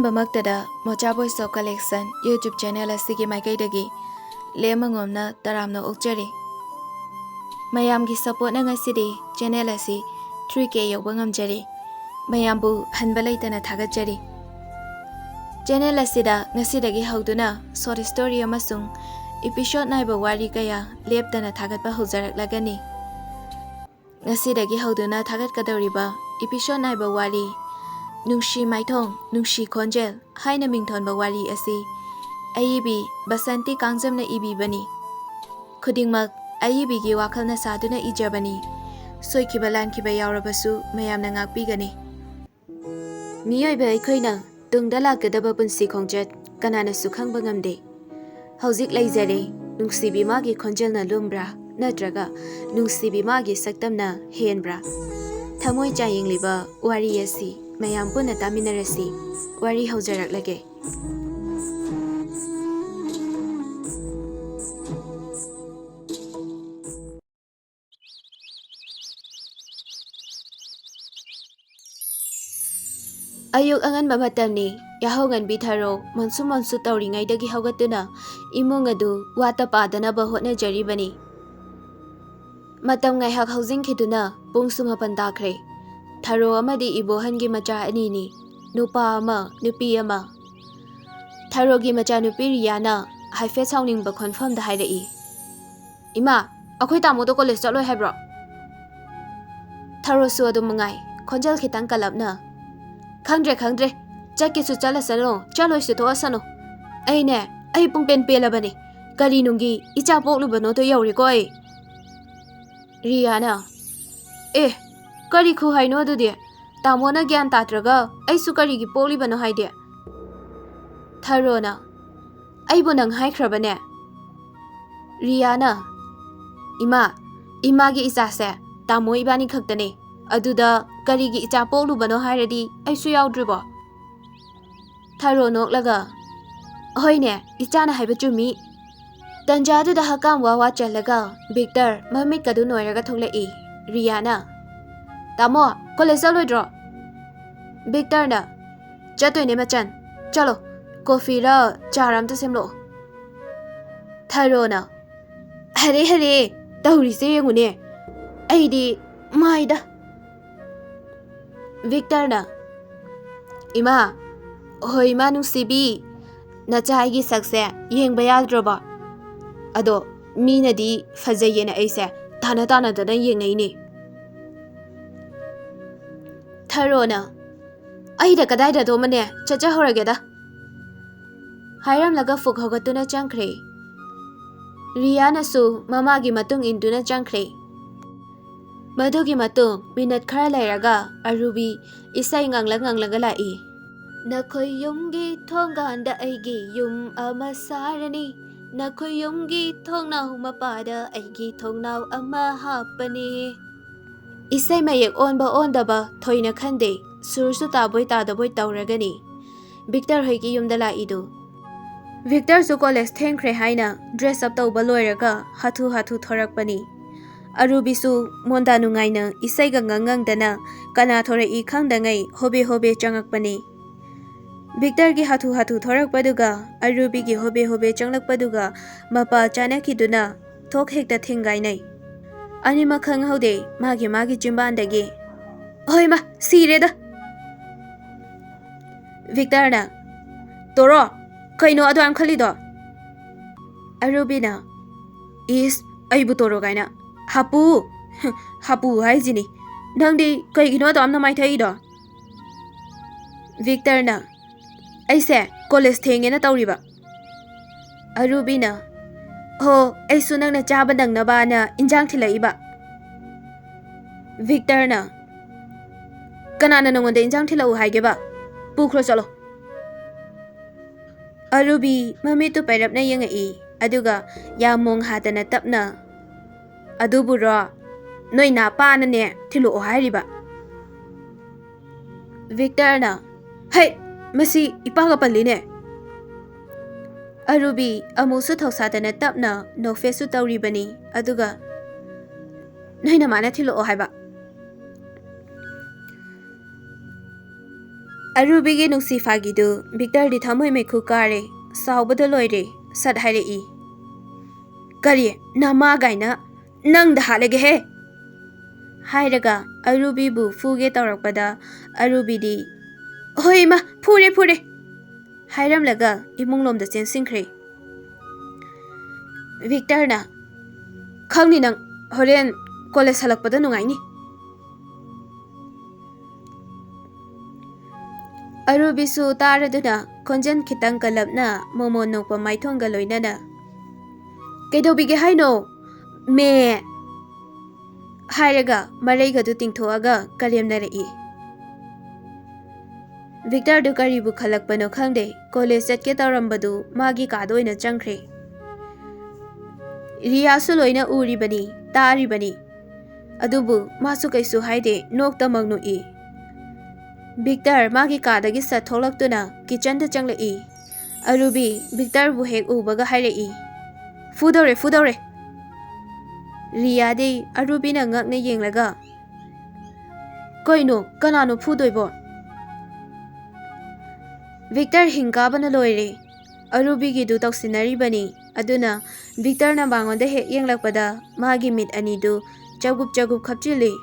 ꯑꯍꯥꯟꯕꯃꯛꯇꯗ ꯃꯣꯆꯥ voice of collection YouTube channel ꯑꯁꯤꯒꯤ ꯃꯥꯏꯀꯩꯗꯒꯤ ꯂꯦꯝꯃꯉꯣꯝꯅ ꯇꯔꯥꯝꯅ ꯑꯣꯛꯆꯔꯤ꯫ ꯃꯌꯥꯝꯒꯤ ꯁꯄꯣꯔꯠꯅ ꯉꯁꯤꯗꯤ ꯆꯦꯅꯦꯜ ꯑꯁꯤ 3K ꯌꯧꯕ ꯉꯝꯖꯔꯤ꯫ ꯃꯌꯥꯝꯕꯨ ꯍꯟꯕ ꯂꯩꯇꯅ ꯊꯥꯒꯠꯆꯔꯤ꯫ ꯆꯦꯅꯦꯜ ꯑꯁꯤꯗ ꯉꯁꯤꯗꯒꯤ ꯍꯧꯗꯨꯅ ꯁꯣꯔꯠ ꯁ꯭ꯇꯣꯔꯤ ꯑꯃꯁꯨꯡ ꯏꯄꯤꯁꯣꯗ ꯅꯥꯏꯕ ꯋꯥꯔꯤ ꯀꯌꯥ ꯂꯦꯞꯇꯅ ꯊꯥꯒꯠꯄ ꯍꯧꯖꯔꯛꯂꯒꯅꯤ꯫ ꯉꯁꯤꯗꯒꯤ ꯍꯧꯗꯨꯅ ꯊꯥꯒꯠꯀꯗꯧꯔꯤꯕ ꯏꯄꯤꯁꯣꯗ ꯅꯥꯏꯕ ꯋꯥꯔꯤ ꯅꯨꯡꯁꯤ ꯃꯥꯏꯊꯣꯡ ꯅꯨꯡꯁꯤ ꯈꯣꯟꯖꯦꯜ ꯍꯥꯏꯅ ꯃꯤꯡꯊꯣꯟꯕ ꯋꯥꯔꯤ ꯑꯁꯤ ꯑꯏꯕꯤ ꯕꯁꯟꯇꯤ ꯀꯥꯡꯖꯝꯅ ꯏꯕꯤꯕꯅꯤ꯫ ꯈꯨꯗꯤꯡꯃꯛ ꯑꯏꯕꯤꯒꯤ ꯋꯥꯈꯜꯅ ꯁꯥꯗꯨꯅ ꯏꯖꯕꯅꯤ꯫ ꯁꯣꯏꯈꯤꯕ ꯂꯥꯟꯈꯤꯕ ꯌꯥꯎꯔꯕꯁꯨ ꯃꯌꯥꯝꯅ ꯉꯥꯛꯄꯤꯒꯅꯤ꯫ ꯃꯤꯑꯣꯏꯕ ꯑꯩꯈꯣꯏꯅ ꯇꯨꯡꯗ ꯂꯥꯛꯀꯗꯕ ꯄꯨꯟꯁꯤ ꯈꯣꯡꯆꯠ ꯀꯅꯥꯅꯁꯨ ꯈꯪꯕ ꯉꯝꯗꯦ꯫ ꯍꯧꯖꯤꯛ ꯂꯩꯖꯔꯦ ꯅꯨꯡꯁꯤꯕꯤ ꯃꯥꯒꯤ ꯈꯣꯟꯖꯦꯜꯅ ꯂꯨꯝꯕ꯭ꯔꯥ ꯅꯠꯇ꯭ꯔꯒ ꯅꯨꯡꯁꯤꯕꯤ ꯃꯥꯒꯤ ꯁꯛꯇꯝꯅ ꯍꯦꯟꯕ꯭ꯔꯥ? ꯊꯃꯣꯏ ꯆꯥꯌꯦꯡꯂꯤꯕ ꯋꯥꯔꯤ ꯑꯁꯤ ꯃꯌꯥꯝ ꯄꯨꯟꯅ ꯇꯥꯃꯤꯟꯅꯔꯁꯤ꯫ ꯋꯥꯔꯤ ꯍꯧꯖꯔꯛꯂꯒꯦ꯫ ꯑꯌꯨꯛ ꯑꯉꯟꯕ ꯃꯇꯝꯅꯤ꯫ ꯌꯥꯍꯧ ꯉꯟꯕꯤ ꯊꯔꯣ ꯃꯟꯁꯨ ꯇꯧꯔꯤꯉꯩꯗꯒꯤ ꯍꯧꯒꯠꯇꯨꯅ ꯏꯃꯨꯡ ꯑꯗꯨ ꯋꯥꯠꯇ ꯄꯥꯗꯅꯕ ꯍꯣꯠꯅꯖꯔꯤꯕꯅꯤ꯫ ꯃꯇꯝ ꯉꯥꯏꯍꯥꯛ ꯍꯧꯖꯤꯟꯈꯤꯗꯨꯅ ꯄꯨꯡꯁꯨ 7 ꯇꯥꯈ꯭ꯔꯦ꯫ ꯊꯔꯣ ꯑꯃꯗꯤ ꯏꯕꯣꯍꯟꯒꯤ ꯃꯆꯥ ꯑꯅꯤꯅꯤ, ꯅꯨꯄꯥ ꯑꯃ ꯅꯨꯄꯤ ꯑꯃ꯫ ꯊꯔꯣꯒꯤ ꯃꯆꯥꯅꯨꯄꯤ ꯔꯤꯌꯥꯅ ꯍꯥꯏꯐꯦꯠ ꯁꯥꯎꯅꯤꯡꯕ ꯈꯣꯟꯐꯝꯗ ꯍꯥꯏꯔꯛꯏ, "ꯏꯃꯥ, ꯑꯩꯈꯣꯏ ꯇꯥꯃꯣꯗꯣ ꯀꯣꯂꯦꯖ ꯆꯠꯂꯣꯏ ꯍꯥꯏꯕ꯭ꯔꯣ?" ꯊꯔꯣꯁꯨ ꯑꯗꯨꯝ ꯃꯉꯥꯏ, ꯈꯣꯟꯖꯦꯜ ꯈꯤꯇꯪ ꯀꯜꯂꯞꯅ, "ꯈꯪꯗ꯭ꯔꯦ, ꯆꯠꯀꯦꯁꯨ ꯆꯠꯂꯁꯅꯨ, ꯆꯠꯂꯣꯏꯁꯨ ꯊꯣꯛꯑꯁꯅꯨ꯫ ꯑꯩ ꯄꯨꯡꯄꯦꯟ ꯄꯦꯜꯂꯕꯅꯤ꯫ ꯀꯔꯤ ꯅꯨꯡꯒꯤ ꯏꯆꯥ ꯄꯣꯛꯂꯨꯕꯅꯣꯗꯣ ꯌꯧꯔꯦꯀꯣ ꯑꯩ." ꯔꯤꯌꯥꯅ, ꯀꯔꯤ ꯈꯨꯍꯥꯏꯅꯣ ꯑꯗꯨꯗꯤ? ꯇꯥꯃꯣꯅ ꯒ꯭ꯌꯥꯟ ꯇꯥꯗ꯭ꯔꯒ ꯑꯩꯁꯨ ꯀꯔꯤꯒꯤ ꯄꯣꯛꯂꯤꯕꯅꯣ ꯍꯥꯏꯗꯤ? ꯊꯔꯣꯅ, "ꯑꯩꯕꯨ ꯅꯪ ꯍꯥꯏꯈ꯭ꯔꯕꯅꯦ?" ꯔꯤꯌꯥꯅ, ꯏꯃꯥꯒꯤ ꯏꯆꯥꯁꯦ ꯇꯥꯃꯣ ꯏꯕꯥꯅꯤ ꯈꯛꯇꯅꯦ꯫ ꯑꯗꯨꯗ ꯀꯔꯤꯒꯤ ꯏꯆꯥ ꯄꯣꯛꯂꯨꯕꯅꯣ ꯍꯥꯏꯔꯗꯤ ꯑꯩꯁꯨ ꯌꯥꯎꯗ꯭ꯔꯤꯕꯣ? ꯊꯔꯣ ꯅꯣꯛꯂꯒ, "ꯍꯣꯏꯅꯦ, ꯏꯆꯥꯅ ꯍꯥꯏꯕ ꯆꯨꯝꯃꯤ." ꯇꯟꯖꯥꯗꯨꯗ ꯍꯛꯀꯥꯝ ꯋꯥ ꯆꯜꯂꯒ ꯚꯤꯛꯇꯔ ꯃꯃꯤꯠꯀꯗꯨ ꯅꯣꯏꯔꯒ ꯊꯣꯛꯂꯛꯏ꯫ ꯔꯤꯌꯥꯅ, "ꯇꯥꯃꯣ, ꯀꯣꯂꯦꯖ ꯆꯠꯂꯣꯏꯗ꯭ꯔꯣ?" ꯚꯤꯛꯇꯔꯅ, "ꯆꯠꯇꯣꯏꯅꯦ ꯃꯆꯟ, ꯆꯠꯂꯣ, ꯀꯣꯐꯤꯔ ꯆꯥꯔ ꯑꯝꯇ ꯁꯦꯝꯂꯛꯑꯣ." ꯊꯔꯣꯅ, "ꯍꯔꯦ, ꯇꯧꯔꯤꯁꯦ ꯌꯦꯡꯉꯨꯅꯦ, ꯑꯩꯗꯤ ꯃꯥꯏꯗ." ꯚꯤꯛꯇꯔꯅ, "ꯏꯃꯥ, ꯍꯣꯏ ꯏꯃꯥ ꯅꯨꯡꯁꯤꯕꯤ, ꯅꯆꯥ ꯑꯩꯒꯤ ꯁꯛꯁꯦ ꯌꯦꯡꯕ ꯌꯥꯗ꯭ꯔꯕꯣ? ꯑꯗꯣ ꯃꯤꯅꯗꯤ ꯐꯖꯩꯌꯦꯅ ꯑꯩꯁꯦ ꯇꯥꯟꯅꯗꯅ ꯌꯦꯡꯅꯩꯅꯦ." ꯊꯔꯣꯅ, "ꯑꯩꯗ ꯀꯗꯥꯏꯗꯗꯣꯃꯅꯦ, ꯆꯠꯆꯍꯧꯔꯒꯦꯗ." ꯍꯥꯏꯔꯝꯂꯒ ꯐꯨꯛ ꯍꯧꯒꯠꯇꯨꯅ ꯆꯪꯈ꯭ꯔꯦ꯫ ꯔꯤꯌꯥꯅꯁꯨ ꯃꯃꯥꯒꯤ ꯃꯇꯨꯡ ꯏꯟꯗꯨꯅ ꯆꯪꯈ꯭ꯔꯦ꯫ ꯃꯗꯨꯒꯤ ꯃꯇꯨꯡ ꯃꯤꯅꯠ ꯈꯔ ꯂꯩꯔꯒ ꯑꯔꯨꯕꯤ ꯏꯁꯩ ꯉꯪꯂꯒ ꯂꯥꯛꯏ꯫ "ꯅꯈꯣꯏ ꯌꯨꯝꯒꯤ ꯊꯣꯡꯒꯥꯟꯗ ꯑꯩꯒꯤ ꯌꯨꯝ ꯑꯃ ꯁꯥꯔꯅꯤ, ꯅꯈꯣꯏ ꯌꯨꯝꯒꯤ ꯊꯣꯡꯅꯥꯎ ꯃꯄꯥꯗ ꯑꯩꯒꯤ ꯊꯣꯡꯅꯥꯎ ꯑꯃ ꯍꯥꯞꯄꯅꯤ." ꯏꯁꯩ ꯃꯌꯦꯛ ꯑꯣꯟꯕ ꯑꯣꯟꯗꯕ ꯊꯣꯏꯅ ꯈꯟꯗꯦ, ꯁꯨꯔꯁꯨ ꯇꯥꯕꯣꯏ ꯇꯥꯗꯕꯣꯏ ꯇꯧꯔꯒꯅꯤ ꯚꯤꯛꯇꯔ ꯍꯣꯏꯒꯤ ꯌꯨꯝꯗ ꯂꯥꯛꯏꯗꯨ꯫ ꯚꯤꯛꯇꯔꯁꯨ ꯀꯣꯂꯦꯖ ꯊꯦꯡꯈ꯭ꯔꯦ ꯍꯥꯏꯅ ꯗ꯭ꯔꯦꯁ ꯑꯞ ꯇꯧꯕ ꯂꯣꯏꯔꯒ ꯍꯥꯊꯨ ꯊꯣꯔꯛꯄꯅꯤ꯫ ꯑꯔꯨꯕꯤꯁꯨ ꯃꯣꯟꯗꯥ ꯅꯨꯡꯉꯥꯏꯅ ꯏꯁꯩꯒ ꯉꯪꯗꯅ ꯀꯅꯥ ꯊꯣꯔꯛꯏ ꯈꯪꯗꯉꯩ ꯍꯣꯕꯦ ꯆꯪꯉꯛꯄꯅꯤ꯫ ꯚꯤꯛꯇꯔꯒꯤ ꯍꯥꯊꯨ ꯊꯣꯔꯛꯄꯗꯨꯒ ꯑꯔꯨꯕꯤꯒꯤ ꯍꯣꯕꯦ ꯆꯪꯂꯛꯄꯗꯨꯒ ꯃꯄꯥ ꯆꯥꯅꯈꯤꯗꯨꯅ ꯊꯣꯛ ꯍꯦꯛꯇ ꯊꯤꯡꯒꯥꯏꯅꯩ꯫ ꯑꯅꯤꯃꯛ ꯈꯪꯍꯧꯗꯦ ꯃꯥꯒꯤ ꯆꯤꯝꯕꯥꯟꯗꯒꯤ, "ꯍꯣꯏꯃꯥ, ꯁꯤꯔꯦꯗ!" ꯚꯤꯛꯇꯔꯅ, "ꯇꯣꯔꯣ, ꯀꯩꯅꯣ ꯑꯗꯨꯌꯥꯝ ꯈꯜꯂꯤꯗꯣ?" ꯑꯔꯨꯕꯤꯅ, "ꯏꯁ, ꯑꯩꯕꯨ ꯇꯣꯔꯣ ꯀꯥꯏꯅ, ꯍꯥꯄꯨ ꯍꯥꯏꯁꯤꯅꯤ꯫ ꯅꯪꯗꯤ ꯀꯩꯒꯤꯅꯣ ꯑꯗꯨꯌꯥꯝ ꯅꯃꯥꯏꯊꯛꯏꯗꯣ?" ꯚꯤꯛꯇꯔꯅ, "ꯑꯩꯁꯦ ꯀꯣꯂꯦꯖ ꯊꯦꯡꯉꯦꯅ ꯇꯧꯔꯤꯕ." ꯑꯔꯨꯕꯤꯅ, "ꯍꯣ, ꯑꯩꯁꯨ ꯅꯪꯅ ꯆꯥꯕ ꯅꯪꯅꯕꯅ ꯏꯟꯖꯥꯡ ꯊꯤꯜꯂꯛꯏꯕ." ꯚꯤꯛꯇꯔꯅ, "ꯀꯅꯥꯅ ꯅꯉꯣꯟꯗ ꯏꯟꯖꯥꯡ ꯊꯤꯜꯂꯛꯎ ꯍꯥꯏꯒꯦꯕ? ꯄꯨꯈ꯭ꯔꯣ ꯆꯠꯂꯣ." ꯑꯔꯨꯕꯤ ꯃꯃꯤꯠꯇꯨ ꯄꯩꯔꯞꯅ ꯌꯦꯡꯉꯛꯏ, ꯑꯗꯨꯒ ꯌꯥꯝ ꯃꯣꯡ ꯍꯥꯗꯅ ꯇꯞꯅ, "ꯑꯗꯨꯕꯨꯔꯣ, ꯅꯣꯏ ꯅꯥꯄꯥꯅꯅꯦ ꯊꯤꯜꯂꯛꯑꯣ ꯍꯥꯏꯔꯤꯕ." ꯚꯤꯛꯇꯔꯅ, "ꯍꯩ, ꯃꯁꯤ ꯏꯄꯥꯒ ꯄꯜꯂꯤꯅꯦ." ꯑꯔꯨꯕꯤ ꯑꯃꯨꯛꯁꯨ ꯊꯧꯁꯥꯗꯅ ꯇꯞꯅ ꯅꯣꯛꯐꯦꯠꯁꯨ ꯇꯧꯔꯤꯕꯅꯤ, ꯑꯗꯨꯒ, "ꯅꯣꯏ ꯅꯃꯥꯅ ꯊꯤꯜꯂꯛꯑꯣ ꯍꯥꯏꯕ." ꯑꯔꯨꯕꯤꯒꯤ ꯅꯨꯡꯁꯤꯐꯥꯒꯤꯗꯨ ꯚꯤꯛꯇꯔꯗꯤ ꯊꯃꯣꯏ ꯃꯩꯈꯨ ꯀꯥꯔꯦ, ꯁꯥꯎꯕꯗ ꯂꯣꯏꯔꯦ, ꯁꯠ ꯍꯥꯏꯔꯛꯏ꯫ ꯀꯔꯤ ꯅꯃꯥ ꯒꯥꯏꯅ ꯅꯪꯗ ꯍꯥꯠꯂꯒꯦꯍꯦ ꯍꯥꯏꯔꯒ ꯑꯔꯨꯕꯤꯕꯨ ꯐꯨꯒꯦ ꯇꯧꯔꯛꯄꯗ ꯑꯔꯨꯕꯤꯗꯤ ꯍꯣꯏ ꯏꯃꯥ ꯐꯨꯔꯦ ꯐꯨꯔꯦ ꯍꯥꯏꯔꯝꯂꯒ ꯏꯃꯨꯡꯂꯣꯝꯗ ꯆꯦꯟꯁꯤꯟꯈ꯭ꯔꯦ꯫ ꯚꯤꯛꯇꯔꯅ ꯈꯪꯅꯤ ꯅꯪ ꯍꯣꯔꯦꯟ ꯀꯣꯂꯦꯖ ꯍꯜꯂꯛꯄꯗ ꯅꯨꯡꯉꯥꯏꯅꯤ꯫ ꯑꯔꯨꯕꯤꯁꯨ ꯇꯥꯔꯗꯨꯅ ꯈꯣꯟꯖꯦꯜ ꯈꯤꯇꯪ ꯀꯜꯂꯞꯅ ꯃꯣꯃꯣꯟ ꯅꯣꯛꯄ ꯃꯥꯏꯊꯣꯡꯒ ꯂꯣꯏꯅꯅ ꯀꯩꯗꯧꯕꯤꯒꯦ ꯍꯥꯏꯅꯣ ꯃꯦ ꯍꯥꯏꯔꯒ ꯃꯔꯩꯒꯗꯨ ꯇꯤꯡꯊꯣꯛꯑꯒ ꯀꯔꯦꯝꯅꯔꯛꯏ꯫ ꯚꯤꯛꯇꯔꯗꯨ ꯀꯔꯤꯕꯨ ꯈꯜꯂꯛꯄꯅꯣ ꯈꯪꯗꯦ, ꯀꯣꯂꯦꯖ ꯆꯠꯀꯦ ꯇꯧꯔꯝꯕꯗꯨ ꯃꯥꯒꯤ ꯀꯥꯗ ꯑꯣꯏꯅ ꯆꯪꯈ꯭ꯔꯦ꯫ ꯔꯤꯌꯥꯁꯨ ꯂꯣꯏꯅ ꯎꯔꯤꯕꯅꯤ, ꯇꯥꯔꯤꯕꯅꯤ, ꯑꯗꯨꯕꯨ ꯃꯥꯁꯨ ꯀꯩꯁꯨ ꯍꯥꯏꯗꯦ, ꯅꯣꯛꯇꯃꯛ ꯅꯣꯛꯏ꯫ ꯚꯤꯛꯇꯔ ꯃꯥꯒꯤ ꯀꯥꯗꯒꯤ ꯁꯠ ꯊꯣꯛꯂꯛꯇꯨꯅ ꯀꯤꯆꯟꯗ ꯆꯪꯂꯛꯏ꯫ ꯑꯔꯨꯕꯤ ꯚꯤꯛꯇꯔꯕꯨ ꯍꯦꯛ ꯎꯕꯒ ꯍꯥꯏꯔꯛꯏ, ꯐꯨꯗꯧꯔꯦ ꯐꯨꯗꯧꯔꯦ꯫ ꯔꯤꯌꯥꯗꯤ ꯑꯔꯨꯕꯤꯅ ꯉꯛꯅ ꯌꯦꯡꯂꯒ ꯀꯩꯅꯣ ꯀꯅꯥꯅꯣ ꯐꯨꯗꯣꯏꯕꯣ? ꯚꯤꯛꯇꯔ ꯍꯤꯡꯀꯥꯕꯅ ꯂꯣꯏꯔꯦ꯫ ꯑꯔꯨꯕꯤꯒꯤꯗꯨ ꯇꯧꯁꯤꯟꯅꯔꯤꯕꯅꯤ, ꯑꯗꯨꯅ ꯚꯤꯛꯇꯔꯅ ꯃꯉꯣꯟꯗ ꯍꯦꯛ ꯌꯦꯡꯂꯛꯄꯗ ꯃꯥꯒꯤ ꯃꯤꯠ ꯑꯅꯤꯗꯨ ꯆꯒꯨꯞ ꯆꯒꯨꯞ ꯈꯞꯆꯤꯜꯂꯤ꯫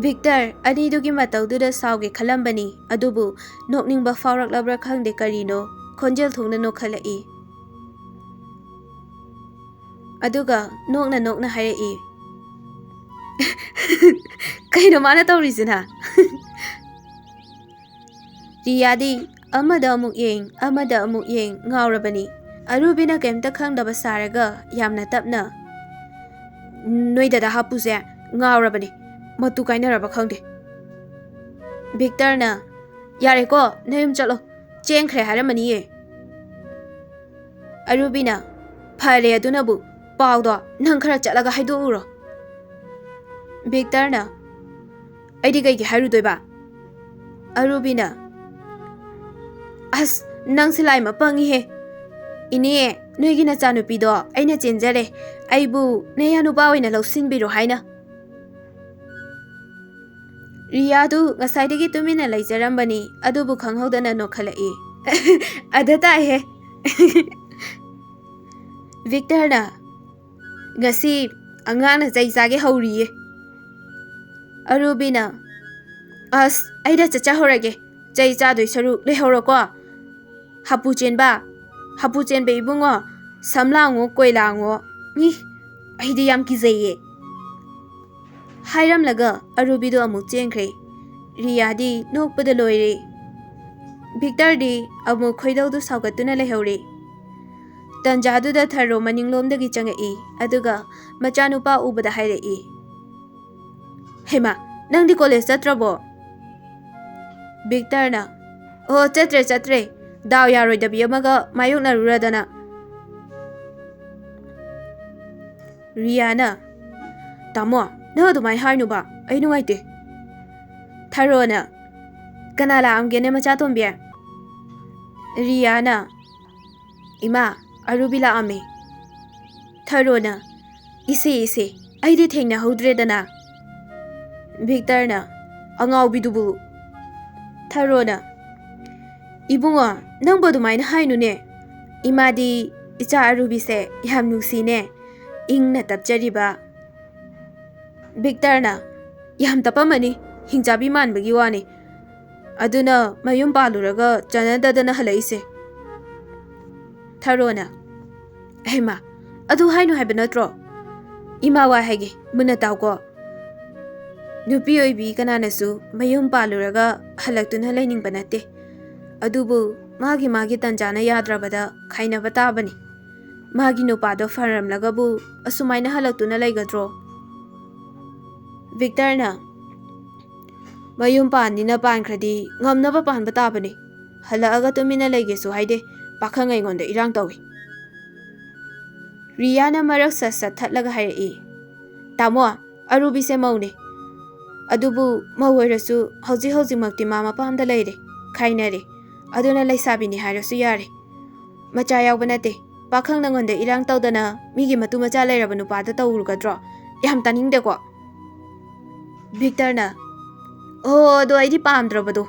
ꯚꯤꯛꯇꯔ ꯑꯅꯤꯗꯨꯒꯤ ꯃꯇꯧꯗꯨꯗ ꯁꯥꯎꯒꯦ ꯈꯜꯂꯝꯕꯅꯤ, ꯑꯗꯨꯕꯨ ꯅꯣꯛꯅꯤꯡꯕ ꯐꯥꯎꯔꯛꯂꯕ꯭ꯔꯥ ꯈꯪꯗꯦ ꯀꯔꯤꯅꯣ, ꯈꯣꯟꯖꯦꯜ ꯊꯣꯛꯅ ꯅꯣꯛꯈꯠꯂꯛꯏ꯫ ꯑꯗꯨꯒ ꯅꯣꯛꯅ ꯅꯣꯛꯅ ꯍꯥꯏꯔꯛꯏ, ꯀꯩꯅꯣ ꯃꯥꯅ ꯇꯧꯔꯤꯁꯤꯅ? ꯔꯤꯌꯥꯗꯤ ꯑꯃꯗ ꯑꯃꯨꯛ ꯌꯦꯡ, ꯑꯃꯗ ꯑꯃꯨꯛ ꯌꯦꯡ ꯉꯥꯎꯔꯕꯅꯤ꯫ ꯑꯔꯨꯕꯤꯅ ꯀꯩꯝꯇ ꯈꯪꯗꯕ ꯁꯥꯔꯒ ꯌꯥꯝꯅ ꯇꯞꯅ, ꯅꯣꯏ ꯗꯗꯥ ꯍꯥꯄꯨꯁꯦ ꯉꯥꯎꯔꯕꯅꯤ, ꯃꯇꯨ ꯀꯥꯏꯅꯔꯕ ꯈꯪꯗꯦ꯫ ꯚꯤꯛꯇꯔꯅ ꯌꯥꯔꯦꯀꯣ ꯅꯌꯨꯝ ꯆꯠꯂꯣ, ꯆꯦꯟꯈ꯭ꯔꯦ ꯍꯥꯏꯔꯝꯃꯅꯤꯌꯦ꯫ ꯑꯔꯨꯕꯤꯅ ꯐꯔꯦ ꯑꯗꯨꯅꯕꯨ, ꯄꯥꯎꯗꯣ ꯅꯪ ꯈꯔ ꯆꯠꯂꯒ ꯍꯥꯏꯗꯣꯛꯎꯔꯣ꯫ ꯚꯤꯛꯇꯔꯅ ꯑꯩꯗꯤ ꯀꯩꯒꯤ ꯍꯥꯏꯔꯨꯗꯣꯏꯕ? ꯑꯔꯨꯕꯤꯅ ꯑꯁ ꯅꯪꯁꯦ ꯂꯥꯏꯃ ꯄꯪꯉꯤꯍꯦ꯫ ꯏꯅꯦ ꯅꯣꯏꯒꯤ ꯅꯆꯥꯅꯨꯄꯤꯗꯣ ꯑꯩꯅ ꯆꯦꯟꯖꯔꯦ, ꯑꯩꯕꯨ ꯅꯌꯥ ꯅꯨꯄꯥ ꯑꯣꯏꯅ ꯂꯧꯁꯤꯟꯕꯤꯔꯣ ꯍꯥꯏꯅ꯫ ꯔꯤꯌꯥꯗꯨ ꯉꯁꯥꯏꯗꯒꯤ ꯇꯨꯃꯤꯟꯅ ꯂꯩꯖꯔꯝꯕꯅꯤ, ꯑꯗꯨꯕꯨ ꯈꯪꯍꯧꯗꯅ ꯅꯣꯛꯈꯠꯂꯛꯏ꯫ ꯑꯗ ꯇꯥꯏꯍꯦ꯫ ꯚꯤꯛꯇꯔꯅ ꯉꯁꯤ ꯑꯉꯥꯡꯅ ꯆꯩ ꯆꯥꯒꯦ ꯍꯧꯔꯤꯌꯦ꯫ ꯑꯔꯨꯕꯤꯅ ꯑꯁ ꯑꯩꯗ ꯆꯠꯆꯍꯧꯔꯒꯦ, ꯆꯩ ꯆꯥꯗꯣꯏ ꯁꯔꯨꯛ ꯂꯩꯍꯧꯔꯣꯀꯣ꯫ ꯍꯥꯄꯨ ꯆꯦꯟꯕ ꯏꯕꯨꯡꯉꯣ, ꯁꯝ ꯂꯥꯡꯉꯣ ꯀꯣꯏ ꯂꯥꯡꯉꯣ, ꯑꯩꯗꯤ ꯌꯥꯝ ꯀꯤꯖꯩꯌꯦ ꯍꯥꯏꯔꯝꯂꯒ ꯑꯔꯨꯕꯤꯗꯣ ꯑꯃꯨꯛ ꯆꯦꯟꯈ꯭ꯔꯦ꯫ ꯔꯤꯌꯥꯗꯤ ꯅꯣꯛꯄꯗ ꯂꯣꯏꯔꯦ꯫ ꯚꯤꯛꯇꯔꯗꯤ ꯑꯃꯨꯛ ꯈꯣꯏꯗꯧꯗꯨ ꯁꯥꯎꯒꯠꯇꯨꯅ ꯂꯩꯍꯧꯔꯦ꯫ ꯇꯟꯖꯥꯗꯨꯗ ꯊꯔꯣ ꯃꯅꯤꯡꯂꯣꯝꯗꯒꯤ ꯆꯪꯉꯛꯏ, ꯑꯗꯨꯒ ꯃꯆꯥꯅꯨꯄꯥ ꯎꯕꯗ ꯍꯥꯏꯔꯛꯏ, ꯍꯩꯃꯥ ꯅꯪꯗꯤ ꯀꯣꯂꯦꯖ ꯆꯠꯇ꯭ꯔꯕꯣ? ꯚꯤꯛꯇꯔꯅ ꯑꯣ ꯆꯠꯇ꯭ꯔꯦ, ꯗꯥꯎ ꯌꯥꯔꯣꯏꯗꯕꯤ ꯑꯃꯒ ꯃꯥꯌꯣꯛꯅꯔꯨꯔꯗꯅ꯫ ꯔꯤꯌꯥꯅ ꯇꯥꯃꯣ ꯅꯪ ꯑꯗꯨꯃꯥꯏꯅ ꯍꯥꯏꯅꯨꯕ, ꯑꯩ ꯅꯨꯡꯉꯥꯏꯇꯦ꯫ ꯊꯔꯣꯅ ꯀꯅꯥ ꯂꯥꯛꯑꯝꯒꯦꯅꯦ ꯃꯆꯥꯇꯣꯝꯕꯤ? ꯔꯤꯌꯥꯅ ꯏꯃꯥ ꯑꯔꯨꯕꯤ ꯂꯥꯛꯑꯝꯃꯦ꯫ ꯊꯔꯣꯅ ꯏꯁꯦ ꯑꯩꯗꯤ ꯊꯦꯡꯅꯍꯧꯗ꯭ꯔꯦꯗꯅ꯫ ꯚꯤꯛꯇꯔꯅ ꯑꯉꯥꯎꯕꯤꯗꯨꯕꯨ꯫ ꯊꯔꯣꯅ ꯏꯕꯨꯡꯉꯣ ꯅꯪꯕꯨ ꯑꯗꯨꯃꯥꯏꯅ ꯍꯥꯏꯅꯨꯅꯦ, ꯏꯃꯥꯗꯤ ꯏꯆꯥ ꯑꯔꯨꯕꯤꯁꯦ ꯌꯥꯝ ꯅꯨꯡꯁꯤꯅꯦ, ꯏꯪꯅ ꯇꯞꯆꯔꯤꯕ꯫ ꯚꯤꯛꯇꯔꯅ ꯌꯥꯝ ꯇꯞꯄꯝꯃꯅꯤ, ꯍꯤꯡꯆꯥꯕꯤ ꯃꯥꯟꯕꯒꯤ ꯋꯥꯅꯤ, ꯑꯗꯨꯅ ꯃꯌꯨꯝ ꯄꯥꯜꯂꯨꯔꯒ ꯆꯥꯟꯅꯗꯗꯅ ꯍꯜꯂꯛꯏꯁꯦ꯫ ꯊꯔꯣꯅ ꯍꯩꯃꯥ ꯑꯗꯨ ꯍꯥꯏꯅꯨ ꯍꯥꯏꯕ ꯅꯠꯇ꯭ꯔꯣ? ꯏꯃꯥ ꯋꯥ ꯍꯥꯏꯒꯦ ꯃꯨꯟꯅ ꯇꯥꯎꯀꯣ꯫ ꯅꯨꯄꯤ ꯑꯣꯏꯕꯤ ꯀꯅꯥꯅꯁꯨ ꯃꯌꯨꯝ ꯄꯥꯜꯂꯨꯔꯒ ꯍꯜꯂꯛꯇꯨꯅ ꯂꯩꯅꯤꯡꯕ ꯅꯠꯇꯦ, ꯑꯗꯨꯕꯨ ꯃꯥꯒꯤ ꯇꯟꯖꯥꯅ ꯌꯥꯗ꯭ꯔꯕꯗ ꯈꯥꯏꯅꯕ ꯇꯥꯕꯅꯤ꯫ ꯃꯥꯒꯤ ꯅꯨꯄꯥꯗꯣ ꯐꯔꯝꯂꯒꯕꯨ ꯑꯁꯨꯃꯥꯏꯅ ꯍꯜꯂꯛꯇꯨꯅ ꯂꯩꯒꯗ꯭ꯔꯣ? ꯚꯤꯛꯇꯔꯅ ꯃꯌꯨꯝ ꯄꯥꯟꯅꯤꯅ ꯄꯥꯟꯈ꯭ꯔꯗꯤ ꯉꯝꯅꯕ ꯄꯥꯟꯕ ꯇꯥꯕꯅꯤ, ꯍꯜꯂꯛꯑꯒ ꯇꯨꯃꯤꯟꯅ ꯂꯩꯒꯦꯁꯨ ꯍꯥꯏꯗꯦ, ꯄꯥꯈꯪ ꯑꯩꯉꯣꯟꯗ ꯏꯔꯥꯡ ꯇꯧꯏ꯫ ꯔꯤꯌꯥꯅ ꯃꯔꯛ ꯁꯠ ꯊꯠꯂꯒ ꯍꯥꯏꯔꯛꯏ, ꯇꯥꯃꯣ ꯑꯔꯨꯕꯤꯁꯦ ꯃꯧꯅꯦ, ꯑꯗꯨꯕꯨ ꯃꯧ ꯑꯣꯏꯔꯁꯨ ꯍꯧꯖꯤꯛꯃꯛꯇꯤ ꯃꯥ ꯃꯄꯥꯝꯗ ꯂꯩꯔꯦ, ꯈꯥꯏꯅꯔꯦ, ꯑꯗꯨꯅ ꯂꯩꯁꯥꯕꯤꯅꯤ ꯍꯥꯏꯔꯁꯨ ꯌꯥꯔꯦ, ꯃꯆꯥ ꯌꯥꯎꯕ ꯅꯠꯇꯦ, ꯄꯥꯈꯪ ꯅꯉꯣꯟꯗ ꯏꯔꯥꯡ ꯇꯧꯗꯅ ꯃꯤꯒꯤ ꯃꯇꯨ ꯃꯆꯥ ꯂꯩꯔꯕ ꯅꯨꯄꯥꯗ ꯇꯧꯔꯨꯒꯗ꯭ꯔꯣ? ꯌꯥꯝ ꯇꯥꯅꯤꯡꯗꯦꯀꯣ꯫ ꯚꯤꯛꯇꯔꯅ ꯑꯣ ꯑꯗꯣ ꯑꯩꯗꯤ ꯄꯥꯝꯗ꯭ꯔꯕꯗꯣ,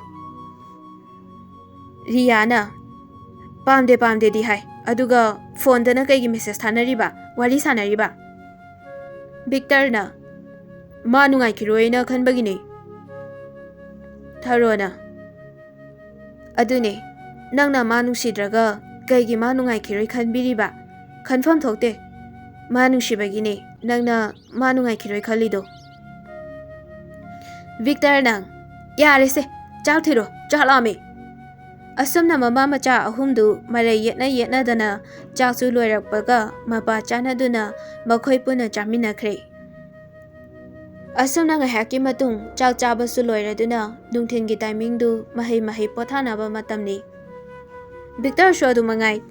ꯔꯤꯌꯥꯅ ꯄꯥꯝꯗꯦꯗꯤ ꯍꯥꯏ ꯑꯗꯨꯒ ꯐꯣꯟꯗꯅ ꯀꯩꯒꯤ ꯃꯦꯁꯦꯖ ꯊꯥꯅꯔꯤꯕ ꯋꯥꯔꯤ ꯁꯥꯟꯅꯔꯤꯕ ꯕꯤꯛꯇꯔꯅ ꯃꯥ ꯅꯨꯡꯉꯥꯏꯈꯤꯔꯣꯏꯅ ꯈꯟꯕꯒꯤꯅꯦ ꯊꯥꯔꯣꯅ ꯑꯗꯨꯅꯦ ꯅꯪꯅ ꯃꯥ ꯅꯨꯡꯁꯤꯗ꯭ꯔꯒ ꯀꯩꯒꯤ ꯃꯥ ꯅꯨꯡꯉꯥꯏꯈꯤꯔꯣꯏ ꯈꯟꯕꯤꯔꯤꯕ ꯈꯟꯐꯝ ꯊꯣꯛꯇꯦ ꯃꯥ ꯅꯨꯡꯁꯤꯕꯒꯤꯅꯦ ꯅꯪꯅ ꯃꯥ ꯅꯨꯡꯉꯥꯏꯈꯤꯔꯣꯏ ꯈꯜꯂꯤꯗꯣ ꯕꯤꯛꯇꯔꯅ ꯌꯥꯔꯦꯁꯦ ꯆꯥꯛ ꯊꯤꯔꯣ ꯆꯥꯛ ꯂꯥꯝꯃꯦ ꯑꯁꯨꯝꯅ ꯃꯃꯥ ꯃꯆꯥ ꯑꯍꯨꯝꯗꯨ ꯃꯔꯩ ꯌꯦꯠꯅꯗꯅ ꯆꯥꯛꯁꯨ ꯂꯣꯏꯔꯛꯄꯒ ꯃꯄꯥ ꯆꯥꯟꯅꯗꯨꯅ ꯃꯈꯣꯏ ꯄꯨꯟꯅ ꯆꯥꯃꯤꯟꯅꯈ꯭ꯔꯦ ꯑꯁꯨꯝꯅ ꯉꯥꯏꯍꯥꯛꯀꯤ ꯃꯇꯨꯡ ꯆꯥꯛ ꯆꯥꯕꯁꯨ ꯂꯣꯏꯔꯗꯨꯅ ꯅꯨꯡꯊꯤꯟꯒꯤ ꯇꯥꯏꯃꯤꯡꯗꯨ ꯃꯍꯩ ꯄꯣꯊꯥꯅꯕ ꯃꯇꯝꯅꯤ ꯕꯤꯛꯇꯔꯁꯨ ꯑꯗꯨꯃꯉꯥꯏ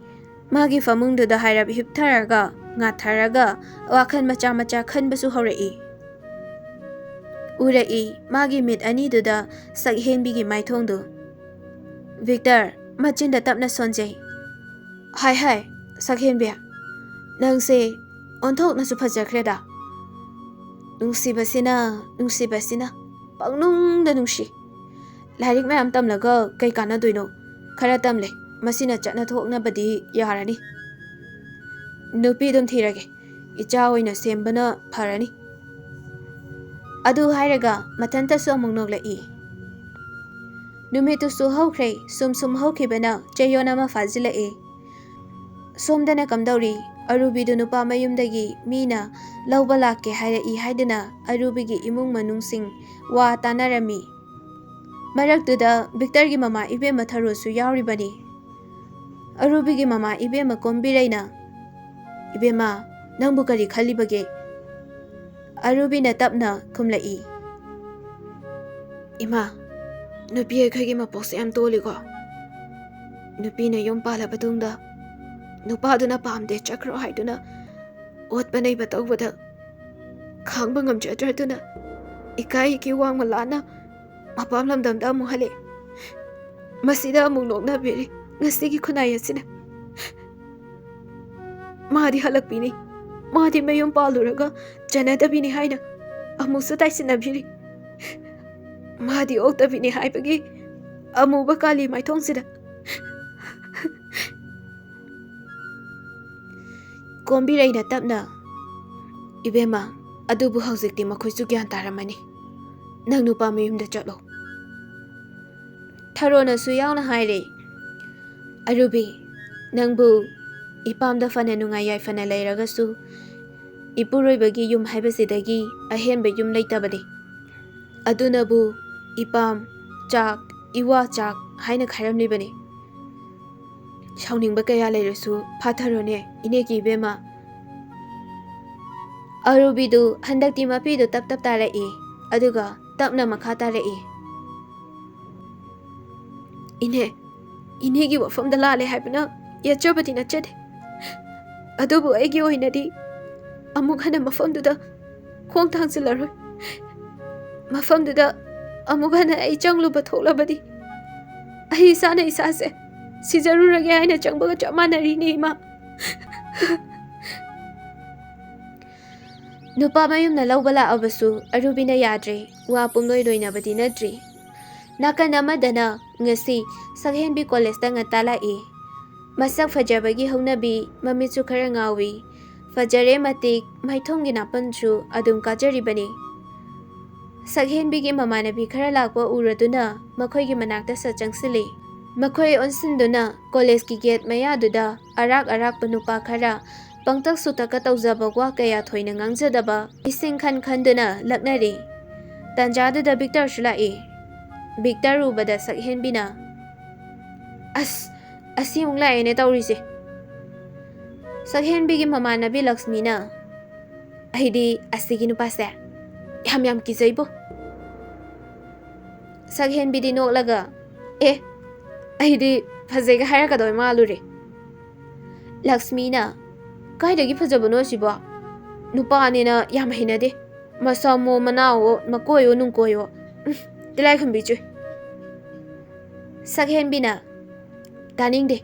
ꯃꯥꯒꯤ ꯐꯃꯨꯡꯗꯨꯗ ꯍꯥꯏꯔꯞ ꯍꯤꯞꯊꯔꯒ ꯉꯥꯊꯔꯒ ꯋꯥꯈꯜ ꯃꯆꯥ ꯈꯟꯕꯁꯨ ꯍꯧꯔꯛꯏ ꯎꯔꯛꯏ ꯃꯥꯒꯤ ꯃꯤꯠ ꯑꯅꯤꯗꯨꯗ ꯁꯛꯍꯦꯟꯕꯤꯒꯤ ꯃꯥꯏꯊꯣꯡꯗꯨ ꯕꯤꯛꯇꯔ ꯃꯆꯤꯟꯗ ꯇꯞꯅ ꯁꯣꯟꯖꯩ ꯍꯥꯏ ꯁꯛꯍꯦꯟꯕꯤ ꯅꯪꯁꯦ ꯑꯣꯟꯊꯣꯛꯅꯁꯨ ꯐꯖꯈ꯭ꯔꯦꯗ ꯅꯨꯡꯁꯤꯕꯁꯤꯅ ꯄꯪꯅꯨꯡꯗ ꯅꯨꯡꯁꯤ ꯂꯥꯏꯔꯤꯛ ꯃꯌꯥꯝ ꯇꯝꯂꯒ ꯀꯩ ꯀꯥꯟꯅꯗꯣꯏꯅꯣ ꯈꯔ ꯇꯝꯂꯦ ꯃꯁꯤꯅ ꯆꯠꯅ ꯊꯣꯛꯅꯕꯗꯤ ꯌꯥꯔꯅꯤ ꯅꯨꯄꯤ ꯑꯗꯨꯝ ꯊꯤꯔꯒꯦ ꯏꯆꯥ ꯑꯣꯏꯅ ꯁꯦꯝꯕꯅ ꯐꯔꯅꯤ ꯑꯗꯨ ꯍꯥꯏꯔꯒ ꯃꯊꯟꯇꯁꯨ ꯑꯃꯨꯛ ꯅꯣꯛꯂꯛꯏ ꯅꯨꯃꯤꯠꯇꯨꯁꯨ ꯍꯧꯈ꯭ꯔꯦ ꯁꯨꯝ ꯍꯧꯈꯤꯕꯅ ꯆꯌꯣꯜ ꯑꯃ ꯐꯥꯖꯤꯜꯂꯛꯏ ꯁꯣꯝꯗꯅ ꯀꯝꯗꯧꯔꯤ ꯑꯔꯨꯕꯤꯗꯨ ꯅꯨꯄꯥ ꯃꯌꯨꯝꯗꯒꯤ ꯃꯤꯅ ꯂꯧꯕ ꯂꯥꯛꯀꯦ ꯍꯥꯏꯔꯛꯏ ꯍꯥꯏꯗꯨꯅ ꯑꯔꯨꯕꯤꯒꯤ ꯏꯃꯨꯡ ꯃꯅꯨꯡꯁꯤꯡ ꯋꯥ ꯇꯥꯅꯔꯝꯃꯤ ꯃꯔꯛꯇꯨꯗ ꯕꯤꯛꯇꯔꯒꯤ ꯃꯃꯥ ꯏꯕꯦꯝꯃ ꯊꯔꯣꯁꯨ ꯌꯥꯎꯔꯤꯕꯅꯤ ꯑꯔꯨꯕꯤꯒꯤ ꯃꯃꯥ ꯏꯕꯦꯝꯃ ꯀꯣꯝꯕꯤꯔꯩꯅ ꯏꯕꯦꯝꯃ ꯅꯪꯕꯨ ꯀꯔꯤ ꯈꯜꯂꯤꯕꯒꯦ ꯑꯔꯨꯕꯤꯅ ꯇꯞꯅ ꯈꯨꯝꯂꯛꯏ ꯏꯃꯥ ꯅꯨꯄꯤ ꯑꯩꯈꯣꯏꯒꯤ ꯃꯄꯣꯛꯁꯦ ꯌꯥꯝ ꯇꯣꯜꯂꯤꯀꯣ ꯅꯨꯄꯤꯅ ꯌꯨꯝ ꯄꯥꯜꯂꯕ ꯃꯇꯨꯡꯗ ꯅꯨꯄꯥꯗꯨꯅ ꯄꯥꯝꯗꯦ ꯆꯠꯈ꯭ꯔꯣ ꯍꯥꯏꯗꯨꯅ ꯑꯣꯠꯄ ꯅꯩꯕ ꯇꯧꯕꯗ ꯈꯥꯡꯕ ꯉꯝꯖꯗ꯭ꯔꯗꯨꯅ ꯏꯀꯥꯏꯒꯤ ꯋꯥꯡꯃ ꯂꯥꯟꯅ ꯃꯄꯥꯝ ꯂꯝꯗꯝꯗ ꯑꯃꯨꯛ ꯍꯜꯂꯦ ꯃꯁꯤꯗ ꯑꯃꯨꯛ ꯅꯣꯛꯅꯕꯤꯔꯤ ꯉꯁꯤꯒꯤ ꯈꯨꯟꯅꯥꯏ ꯑꯁꯤꯅ ꯃꯥꯗꯤ ꯍꯜꯂꯛꯄꯤꯅꯤ ꯃꯥꯗꯤ ꯃꯌꯨꯝ ꯄꯥꯜꯂꯨꯔꯒ ꯆꯟꯅꯗꯕꯤꯅꯤ ꯍꯥꯏꯅ ꯑꯃꯨꯛꯁꯨ ꯇꯥꯏꯁꯤꯟꯅꯕꯤꯔꯤ ꯃꯥꯗꯤ ꯑꯣꯛꯇꯕꯤꯅꯤ ꯍꯥꯏꯕꯒꯤ ꯑꯃꯨꯕ ꯀꯥꯂꯤ ꯃꯥꯏꯊꯣꯡꯁꯤꯗ ꯀꯣꯝꯕꯤꯔꯩꯅ ꯇꯞꯅ ꯏꯕꯦꯝꯃ ꯑꯗꯨꯕꯨ ꯍꯧꯖꯤꯛꯇꯤ ꯃꯈꯣꯏꯁꯨ ꯒ꯭ꯌꯥꯟ ꯇꯥꯔꯝꯃꯅꯤ ꯅꯪ ꯅꯨꯄꯥ ꯃꯌꯨꯝꯗ ꯆꯠꯂꯣ ꯊꯔꯣꯅꯁꯨ ꯌꯥꯎꯅ ꯍꯥꯏꯔꯦ ꯑꯔꯨꯕꯤ ꯅꯪꯕꯨ ꯏꯄꯥꯝꯗ ꯐꯅ ꯅꯨꯡꯉꯥꯏ ꯌꯥꯏꯐꯅ ꯂꯩꯔꯒꯁꯨ ꯏꯄꯨꯔꯣꯏꯕꯒꯤ ꯌꯨꯝ ꯍꯥꯏꯕꯁꯤꯗꯒꯤ ꯑꯍꯦꯟꯕ ꯌꯨꯝ ꯂꯩꯇꯕꯅꯤ ꯑꯗꯨꯅꯕꯨ ꯏꯄꯥꯝ ꯆꯥꯛ ꯏꯋꯥ ꯆꯥꯛ ꯍꯥꯏꯅ ꯈꯥꯏꯔꯝꯂꯤꯕꯅꯤ ꯁꯥꯎꯅꯤꯡꯕ ꯀꯌꯥ ꯂꯩꯔꯁꯨ ꯐꯥꯊꯔꯣꯅꯦ ꯏꯅꯦꯒꯤ ꯏꯕꯦꯝꯃ ꯑꯔꯨꯕꯤꯗꯨ ꯍꯟꯗꯛꯇꯤ ꯃꯄꯤꯗꯨ ꯇꯞ ꯇꯥꯔꯛꯏ ꯑꯗꯨꯒ ꯇꯞꯅ ꯃꯈꯥ ꯇꯥꯔꯛꯏ ꯏꯅꯦꯒꯤ ꯋꯥꯐꯝꯗ ꯂꯥꯜꯂꯦ ꯍꯥꯏꯕꯅ ꯌꯦꯠꯆꯕꯗꯤ ꯅꯠꯆꯗꯦ ꯑꯗꯨꯕꯨ ꯑꯩꯒꯤ ꯑꯣꯏꯅꯗꯤ ꯑꯃꯨꯛ ꯍꯟꯅ ꯃꯐꯝꯗꯨꯗ ꯈꯣꯡ ꯊꯥꯡꯖꯤꯜꯂꯔꯣꯏ ꯃꯐꯝꯗꯨꯗ ꯑꯃꯨꯛ ꯍꯟꯅ ꯑꯩ ꯆꯪꯂꯨꯕ ꯊꯣꯛꯂꯕꯗꯤ ꯑꯩ ꯏꯁꯥꯁꯦ ꯁꯤꯖꯔꯨꯔꯒꯦ ꯍꯥꯏꯅ ꯆꯪꯕꯒ ꯆꯞ ꯃꯥꯟꯅꯔꯤꯅꯦ ꯏꯃꯥ ꯅꯨꯄꯥ ꯃꯌꯨꯝꯅ ꯂꯧꯕ ꯂꯥꯛꯑꯕꯁꯨ ꯑꯔꯨꯕꯤꯅ ꯌꯥꯗ꯭ꯔꯦ ꯋꯥ ꯄꯨꯡꯂꯣꯏ ꯂꯣꯏꯅꯕꯗꯤ ꯅꯠꯇ꯭ꯔꯤ ꯅꯥꯀꯟ ꯑꯃꯗꯅ ꯉꯁꯤ ꯁꯛꯍꯦꯟꯕꯤ ꯀꯣꯂꯦꯖꯇ ꯉꯟꯇꯥ ꯂꯥꯛꯏ ꯃꯁꯛ ꯐꯖꯕꯒꯤ ꯍꯧꯅꯕꯤ ꯃꯃꯤꯠꯁꯨ ꯈꯔ ꯉꯥꯎꯏ ꯐꯖꯔꯦ ꯃꯇꯤꯛ ꯃꯥꯏꯊꯣꯡꯒꯤ ꯅꯥꯄꯟꯁꯨ ꯑꯗꯨꯝ ꯀꯥꯖꯔꯤꯕꯅꯤ ꯁꯛꯍꯦꯟꯕꯤꯒꯤ ꯃꯃꯥꯟꯅꯕꯤ ꯈꯔ ꯂꯥꯛꯄ ꯎꯔꯗꯨꯅ ꯃꯈꯣꯏꯒꯤ ꯃꯅꯥꯛꯇ ꯁꯠ ꯆꯪꯁꯤꯜꯂꯤ ꯃꯈꯣꯏ ꯑꯣꯟꯁꯤꯟꯗꯨꯅ ꯀꯣꯂꯦꯖꯀꯤ ꯒꯦꯠ ꯃꯌꯥꯗꯨꯗ ꯑꯔꯥꯛꯄ ꯅꯨꯄꯥ ꯈꯔ ꯄꯪꯇꯛ ꯁꯨꯇꯛꯀ ꯇꯧꯖꯕ ꯋꯥ ꯀꯌꯥ ꯊꯣꯏꯅ ꯉꯥꯡꯖꯗꯕ ꯏꯁꯤꯡ ꯈꯟꯗꯨꯅ ꯂꯛꯅꯔꯤ ꯇꯟꯖꯥꯗꯨꯗ ꯕꯤꯛꯇꯔꯁꯨ ꯂꯥꯛꯏ ꯕꯤꯛꯇꯔ ꯎꯕꯗ ꯁꯛꯍꯦꯟꯕꯤꯅ ꯑꯁꯤ ꯑꯃꯨꯛ ꯂꯥꯛꯑꯦꯅꯦ ꯇꯧꯔꯤꯁꯦ ꯁꯛꯍꯦꯟꯕꯤꯒꯤ ꯃꯃꯥꯟꯅꯕꯤ ꯂꯛꯁꯃꯤꯅ ꯑꯩꯗꯤ ꯑꯁꯤꯒꯤ ꯅꯨꯄꯥꯁꯦ ꯌꯥꯝ ꯀꯤꯖꯩꯕꯣ ꯁꯛꯍꯦꯟꯕꯤꯗꯤ ꯅꯣꯛꯂꯒ ꯑꯩꯗꯤ ꯐꯖꯩꯒ ꯍꯥꯏꯔꯛꯀꯗꯣꯏ ꯃꯥꯜꯂꯨꯔꯦ ꯂꯛꯁꯃꯤꯅ ꯀꯥꯏꯗꯒꯤ ꯐꯖꯕꯅꯣ ꯁꯤꯕꯣ ꯅꯨꯄꯥꯅꯤꯅ ꯌꯥꯝ ꯍꯩꯅꯗꯦ ꯃꯁꯝꯃꯣ ꯃꯅꯥꯋꯣ ꯃꯀꯣꯏꯌꯣ ꯅꯨꯡꯀꯣꯏꯌꯣ ꯇꯤꯜꯂꯥꯏꯈꯨꯝꯕꯤ ꯆꯨꯏ ꯁꯛꯍꯦꯟꯕꯤꯅ ꯇꯥꯅꯤꯡꯗꯦ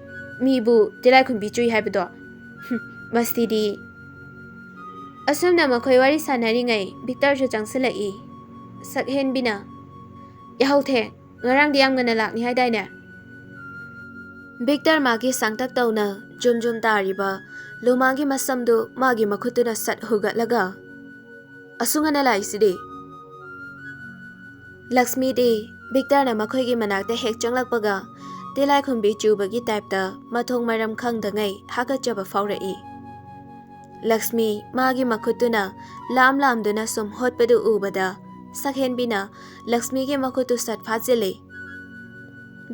ꯃꯤꯕꯨ ꯇꯤꯜꯂꯥꯏꯈꯨꯝꯕꯤ ꯆꯨꯏ ꯍꯥꯏꯕꯗꯣ ꯃꯁꯤꯗꯤ ꯑꯁꯨꯝꯅ ꯃꯈꯣꯏ ꯋꯥꯔꯤ ꯁꯥꯟꯅꯔꯤꯉꯩ ꯕꯤꯛꯇꯔꯁꯨ ꯆꯪꯁꯤꯜꯂꯛꯏ ꯁꯛꯍꯦꯟꯕꯤꯅ ꯌꯥꯍꯧꯊꯦꯡ ꯉꯔꯥꯡꯗꯤ ꯌꯥꯝ ꯉꯟꯅ ꯂꯥꯛꯅꯤ ꯍꯥꯏꯗꯥꯏꯅꯦ ꯕꯤꯛꯇꯔ ꯃꯥꯒꯤ ꯁꯥꯡꯇꯛ ꯇꯧꯅ ꯖꯨꯝ ꯖꯨꯝ ꯇꯥꯔꯤꯕ ꯂꯨꯃꯥꯡꯒꯤ ꯃꯁꯝꯗꯨ ꯃꯥꯒꯤ ꯃꯈꯨꯠꯇꯨꯅ ꯁꯠ ꯍꯨꯒꯠꯂꯒ ꯑꯁꯨꯡ ꯍꯟꯅ ꯂꯥꯛꯏꯁꯤꯗꯤ ꯂꯛꯁꯃꯤꯗꯤ ꯕꯤꯛꯇꯔꯅ ꯃꯈꯣꯏꯒꯤ ꯃꯅꯥꯛꯇ ꯍꯦꯛ ꯆꯪꯂꯛꯄꯒ ꯇꯤꯂꯥꯏꯈꯨꯝꯕꯤ ꯆꯨꯕꯒꯤ ꯇꯥꯏꯞꯇ ꯃꯊꯣꯡ ꯃꯔꯝ ꯈꯪꯗꯉꯩ ꯍꯥꯀꯠꯆꯕ ꯐꯥꯎꯔꯛꯏ꯫ ꯂꯛꯁꯃꯤ ꯃꯥꯒꯤ ꯃꯈꯨꯠꯇꯨꯅ ꯂꯥꯝꯗꯨꯅ ꯁꯨꯝ ꯍꯣꯠꯄꯗꯨ ꯎꯕꯗ ꯁꯛꯍꯦꯟꯕꯤꯅ ꯂꯛꯁꯃꯤꯒꯤ ꯃꯈꯨꯠꯇꯨ ꯁꯠ ꯐꯥꯖꯤꯜꯂꯤ꯫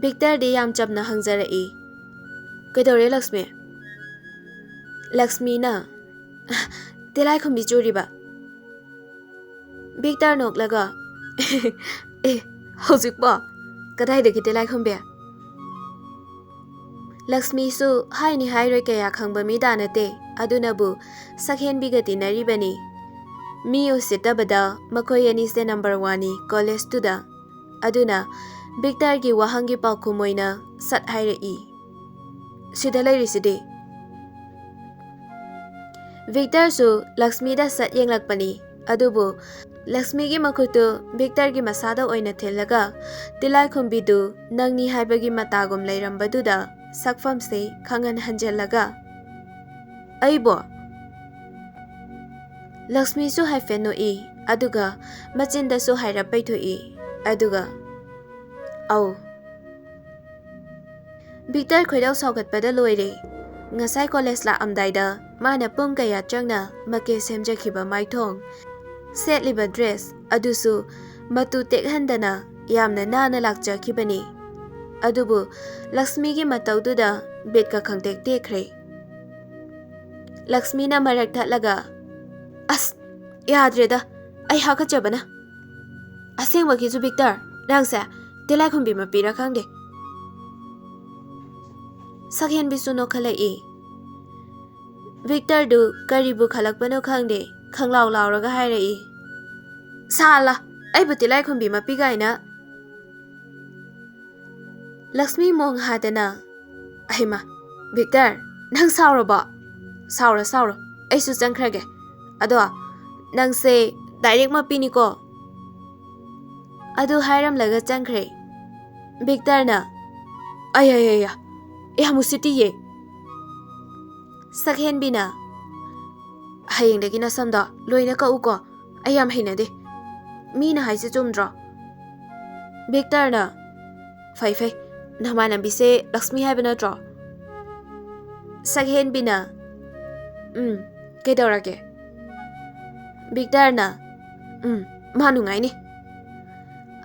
ꯕꯤꯛꯇꯔꯗꯤ ꯌꯥꯝ ꯆꯝꯅ ꯍꯪꯖꯔꯛꯏ, "ꯀꯩꯗꯧꯔꯦ ꯂꯛꯁꯃꯤ?" ꯂꯛꯁꯃꯤꯅ "ꯇꯤꯂꯥꯏꯈꯨꯝꯕꯤ ꯆꯨꯔꯤꯕ." ꯕꯤꯛꯇꯔ ꯅꯣꯛꯂꯒ ꯍꯧꯖꯤꯛꯄꯣ? ꯀꯗꯥꯏꯗꯒꯤ ꯇꯤꯂꯥꯏꯈꯨꯝꯕꯤ?" ꯂꯛꯁꯃꯤꯁꯨ ꯍꯥꯏꯅꯤ ꯍꯥꯏꯔꯣꯏ ꯀꯌꯥ ꯈꯪꯕ ꯃꯤꯗꯥ ꯅꯠꯇꯦ, ꯑꯗꯨꯅꯕꯨ ꯁꯛꯍꯦꯟꯕꯤꯒ ꯇꯤꯟꯅꯔꯤꯕꯅꯤ꯫ ꯃꯤ ꯎꯁꯤꯠꯇꯕꯗ ꯃꯈꯣꯏ ꯑꯅꯤꯁꯦ ꯅꯝꯕꯔ 1ꯅꯤ ꯀꯣꯂꯦꯖꯇꯨꯗ꯫ ꯑꯗꯨꯅ ꯕꯤꯛꯇꯔꯒꯤ ꯋꯥꯍꯪꯒꯤ ꯄꯥꯎꯈꯨꯝ ꯑꯣꯏꯅ ꯁꯠ ꯍꯥꯏꯔꯛꯏ, "ꯁꯤꯗ ꯂꯩꯔꯤꯁꯤꯗꯤ." ꯚꯤꯛꯇꯔꯁꯨ ꯂꯛꯁꯃꯤꯗ ꯁꯠ ꯌꯦꯡꯂꯛꯄꯅꯤ, ꯑꯗꯨꯕꯨ ꯂꯛꯁꯃꯤꯒꯤ ꯃꯈꯨꯠꯇꯨ ꯚꯤꯛꯇꯔꯒꯤ ꯃꯁꯥꯗ ꯑꯣꯏꯅ ꯊꯤꯜꯂꯒ ꯇꯤꯂꯥꯏꯈꯨꯝꯕꯤꯗꯨ ꯅꯪꯅꯤ ꯍꯥꯏꯕꯒꯤ ꯃꯇꯥꯒꯨꯝ ꯂꯩꯔꯝꯕꯗꯨꯗ ꯁꯛꯐꯝꯁꯦ ꯈꯪꯍꯟ ꯍꯟꯖꯤꯜꯂꯒ, "ꯑꯩꯕꯣ?" ꯂꯛꯁꯃꯤꯁꯨ ꯍꯥꯏꯐꯦꯠ ꯅꯣꯛꯏ, ꯑꯗꯨꯒ ꯃꯆꯤꯟꯗꯁꯨ ꯍꯥꯏꯔꯞ ꯄꯩꯊꯣꯛꯏ, ꯑꯗꯨꯒ "ꯑꯧ." ꯚꯤꯛꯇꯔ ꯈꯣꯏꯗꯧ ꯁꯥꯎꯒꯠꯄꯗ ꯂꯣꯏꯔꯦ꯫ ꯉꯁꯥꯏ ꯀꯣꯂꯦꯖ ꯂꯥꯛꯑꯝꯗꯥꯏꯗ ꯃꯥꯅ ꯄꯨꯡ ꯀꯌꯥ ꯆꯪꯅ ꯃꯀꯦ ꯁꯦꯝꯖꯈꯤꯕ ꯃꯥꯏꯊꯣꯡ, ꯁꯦꯠꯂꯤꯕ ꯗ꯭ꯔꯦꯁ ꯑꯗꯨꯁꯨ ꯃꯇꯨ ꯇꯦꯛꯍꯟꯗꯅ ꯌꯥꯝꯅ ꯅꯥꯟꯅ ꯂꯥꯛꯆꯈꯤꯕꯅꯤ꯫ ꯑꯗꯨꯕꯨ ꯂꯛꯁꯃꯤꯒꯤ ꯃꯇꯧꯗꯨꯗ ꯕꯤꯠꯀ ꯈꯪꯇꯦꯛ ꯇꯦꯛꯈ꯭ꯔꯦ꯫ ꯂꯛꯁꯃꯤꯅ ꯃꯔꯛ ꯊꯠꯂꯒ, "ꯑꯁ ꯌꯥꯗ꯭ꯔꯦꯗ, ꯑꯩ ꯍꯥꯀꯠꯆꯕꯅ." "ꯑꯁꯦꯡꯕꯒꯤꯁꯨ ꯚꯤꯛꯇꯔ, ꯅꯪꯁꯦ ꯇꯤꯂꯥꯏꯈꯨꯝꯕꯤ ꯃꯄꯤꯔ ꯈꯪꯗꯦ." ꯁꯛꯍꯦꯟꯕꯤꯁꯨ ꯅꯣꯛꯈꯠꯂꯛꯏ꯫ ꯚꯤꯛꯇꯔꯗꯨ ꯀꯔꯤꯕꯨ ꯈꯜꯂꯛꯄꯅꯣ ꯈꯪꯗꯦ, ꯈꯪꯂꯥꯎ ꯂꯥꯎꯔꯒ ꯍꯥꯏꯔꯛꯏ, "ꯁꯥꯜꯂꯥ, ꯑꯩꯕꯨ ꯇꯤꯂꯥꯏꯈꯨꯝꯕꯤ ꯃꯄꯤ ꯀꯥꯏꯅ." ꯂꯛꯁꯃꯤ ꯃꯣꯡ ꯍꯥꯗꯅ, "ꯑꯍꯩꯃꯥ, ꯚꯤꯛꯇꯔ, ꯅꯪ ꯁꯥꯎꯔꯕꯣ? ꯁꯥꯎꯔꯣ ꯁꯥꯎꯔꯣ, ꯑꯩꯁꯨ ꯆꯪꯈ꯭ꯔꯒꯦ. ꯑꯗꯣ ꯅꯪꯁꯦ ꯗꯥꯏꯔꯦꯛ ꯃꯄꯤꯅꯤꯀꯣ." ꯑꯗꯨ ꯍꯥꯏꯔꯝꯂꯒ ꯆꯪꯈ꯭ꯔꯦ꯫ ꯚꯤꯛꯇꯔꯅ, "ꯑꯌꯥ, ꯌꯥꯝ ꯎꯁꯤꯠꯇꯤꯌꯦ." ꯁꯛꯍꯦꯟꯕꯤꯅ, "ꯍꯌꯦꯡꯗꯒꯤ ꯅꯁꯝꯗꯣ ꯂꯣꯏꯅ ꯀꯛꯎꯀꯣ, ꯑꯩ ꯌꯥꯝ ꯍꯩꯅꯗꯦ. ꯃꯤꯅ ꯍꯥꯏꯁꯦ ꯆꯨꯝꯗ꯭ꯔꯣ?" ꯚꯤꯛꯇꯔꯅ, "ꯐꯩ, ꯅꯃꯥꯟꯅꯕꯤꯁꯦ ꯂꯛꯁꯃꯤ ꯍꯥꯏꯕ ꯅꯠꯇ꯭ꯔꯣ?" ꯁꯛꯍꯦꯟꯕꯤꯅ, ꯀꯩꯗꯧꯔꯒꯦ?" ꯚꯤꯛꯇꯔꯅ, ꯃꯥ ꯅꯨꯡꯉꯥꯏꯅꯤ."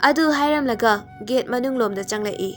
ꯑꯗꯨ ꯍꯥꯏꯔꯝꯂꯒ ꯒꯦꯠ ꯃꯅꯨꯡꯂꯣꯝꯗ ꯆꯪꯂꯛꯏ꯫